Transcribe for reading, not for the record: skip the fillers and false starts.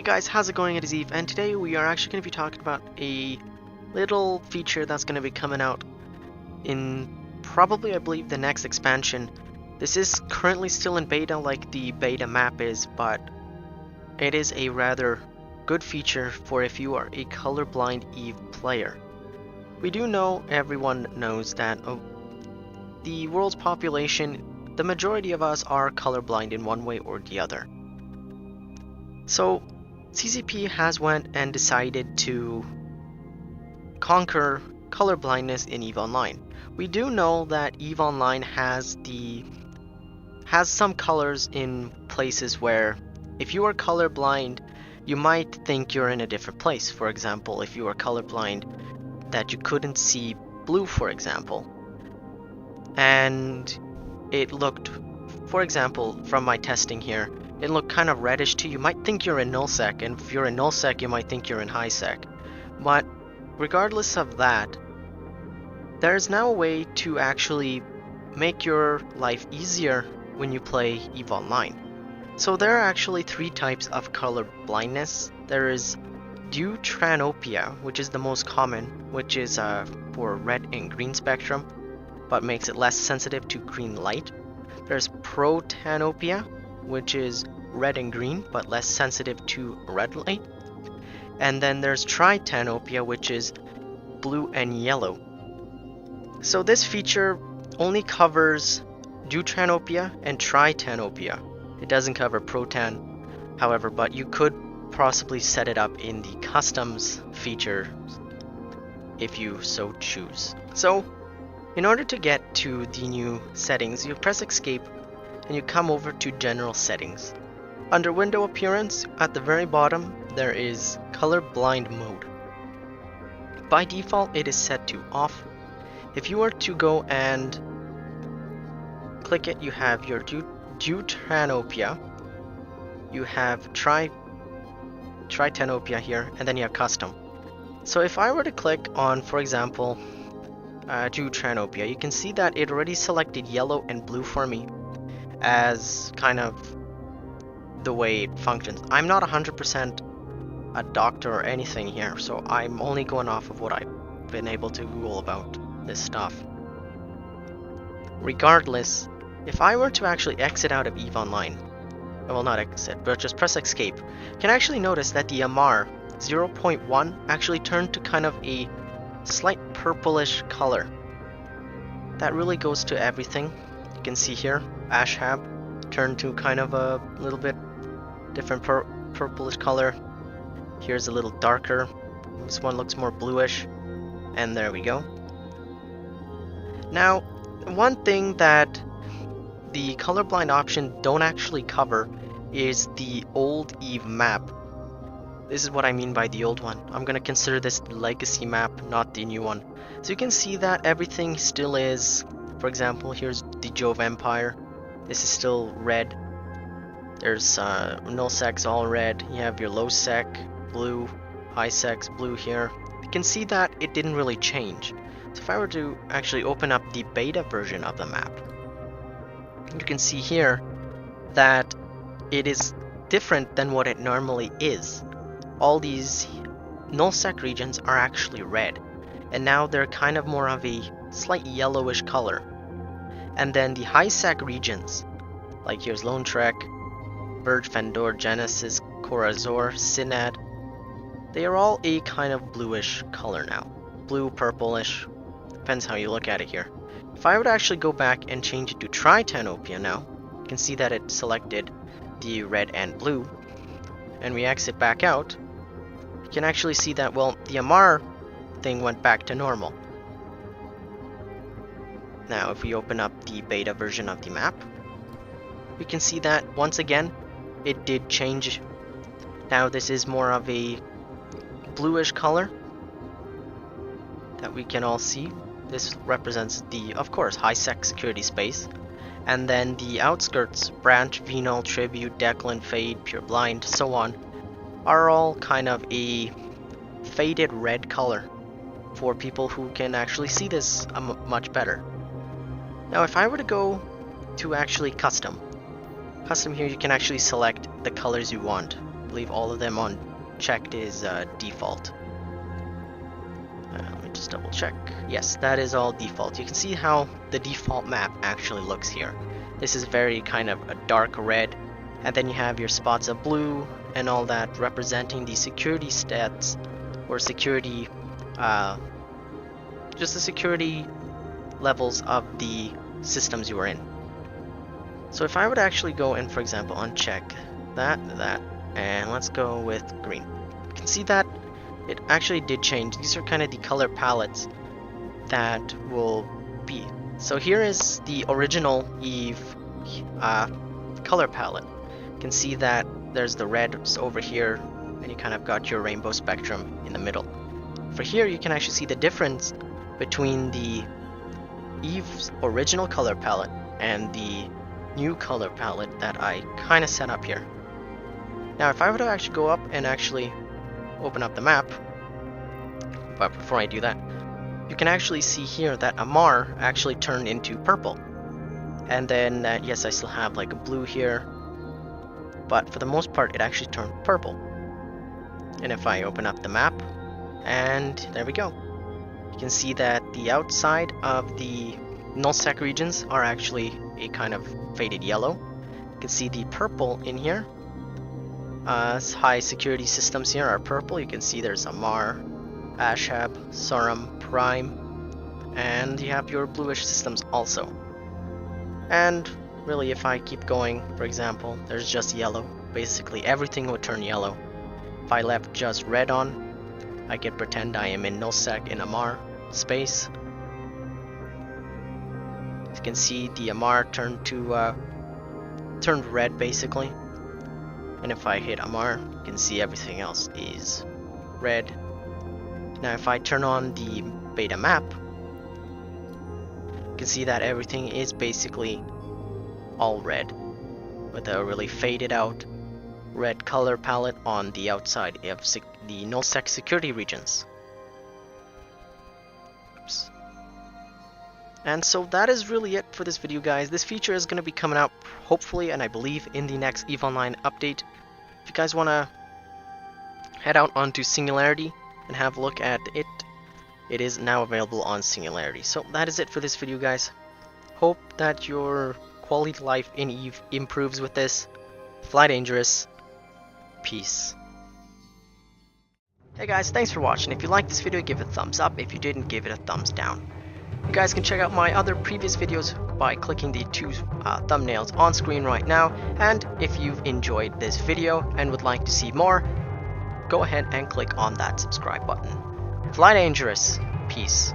guys, how's it going? It is Eve, and today we are actually going to be talking about a little feature that's going to be coming out in probably, I believe, the next expansion. This is currently still in beta like the beta map is, but it is a rather good feature for if you are a colorblind Eve player. We do know, everyone knows that the world's population, the majority of us are colorblind in one way or the other. So CCP has went and decided to conquer colorblindness in EVE Online. We do know that EVE Online has some colors in places where if you are colorblind, you might think you're in a different place. For example, if you are colorblind that you couldn't see blue, for example. And it looked, for example, from my testing here, it looked kind of reddish too. You might think you're in nullsec, and if you're in nullsec, you might think you're in highsec. But regardless of that, there's now a way to actually make your life easier when you play EVE Online. So there are actually three types of color blindness. There is deutranopia, which is the most common, which is for red and green spectrum, but makes it less sensitive to green light. There's protanopia, which is red and green, but less sensitive to red light. And then there's tritanopia, which is blue and yellow. So this feature only covers deutranopia and tritanopia. It doesn't cover protan, however, but you could possibly set it up in the customs feature if you so choose. So in order to get to the new settings, you press escape and you come over to general settings. Under window appearance, at the very bottom, there is Colorblind Mode. By default, it is set to off. If you were to go and click it, you have your deutranopia, you have tritanopia here, and then you have custom. So if I were to click on, for example, deutranopia, you can see that it already selected yellow and blue for me as kind of the way it functions. I'm not 100% a doctor or anything here, so I'm only going off of what I've been able to Google about this stuff. Regardless, if I were to actually exit out of EVE Online, well, not exit, but just press escape, you can actually notice that the MR 0.1 actually turned to kind of a slight purplish color. That really goes to everything. You can see here, Ashab turned to kind of a little bit different purplish color. Here's a little darker. This one looks more bluish. And there we go. Now, one thing that the colorblind option don't actually cover is the old EVE map. This is what I mean by the old one. I'm going to consider this the legacy map, not the new one. So you can see that everything still is, for example, here's the Jove Empire. This is still red. There's nullsec's all red. You have your low sec, blue, high sec's blue here. You can see that it didn't really change. So if I were to actually open up the beta version of the map, you can see here that it is different than what it normally is. All these nullsec regions are actually red, and now they're kind of more of a slight yellowish color. And then the high sec regions, like here's Lone Trek, Verge, Fendor, Genesis, Corazor, Synad, they are all a kind of bluish color now. Blue, purplish, depends how you look at it here. If I would actually go back and change it to tritanopia now, you can see that it selected the red and blue, and we exit back out, you can actually see that, well, the MR thing went back to normal. Now if we open up the beta version of the map, we can see that once again it did change. Now this is more of a bluish color that we can all see. This represents the, of course, high sec security space. And then the outskirts, Branch, Venal, Tribute, Declan, Fade, Pure Blind, so on, are all kind of a faded red color for people who can actually see this much better. Now if I were to go to actually custom here you can actually select the colors you want. believe all of them on checked is default. Let me just double check. Yes, that is all default. You can see how the default map actually looks here. This is very kind of a dark red, and then you have your spots of blue and all that representing the security stats or security, just the security levels of the systems you are in. So if I would actually go and, for example, uncheck that, and let's go with green. You can see that it actually did change. These are kind of the color palettes that will be. So here is the original Eve color palette. You can see that there's the reds over here, and you kind of got your rainbow spectrum in the middle. For here, you can actually see the difference between the Eve's original color palette and the new color palette that I kind of set up here. Now, if I were to actually go up and actually open up the map, but before I do that, you can actually see here that Amar actually turned into purple. And then, yes, I still have like a blue here, but for the most part, it actually turned purple. And if I open up the map, and there we go. You can see that the outside of the nullsec regions are actually a kind of faded yellow. You can see the purple in here. High security systems here are purple. You can see there's Amar, Ashab, Sarum, Prime, and you have your bluish systems also. And really, if I keep going, for example, there's just yellow. Basically everything would turn yellow. If I left just red on, I can pretend I am in nullsec in Amar space. You can see the Amar turned red basically. And if I hit Amar, you can see everything else is red. Now if I turn on the beta map, you can see that everything is basically all red, with a really faded out red color palette on the outside of the nullsec security regions. Oops. And so that is really it for this video, guys. This feature is going to be coming out hopefully, and I believe, in the next EVE Online update. If you guys want to head out onto Singularity and have a look at it, it is now available on Singularity. So that is it for this video, guys. Hope that your quality of life in EVE improves with this. Fly dangerous. Peace. Hey guys, thanks for watching. If you liked this video, give it a thumbs up. If you didn't, give it a thumbs down. You guys can check out my other previous videos by clicking the two thumbnails on screen right now. And if you've enjoyed this video and would like to see more, go ahead and click on that subscribe button. Fly dangerous. Peace.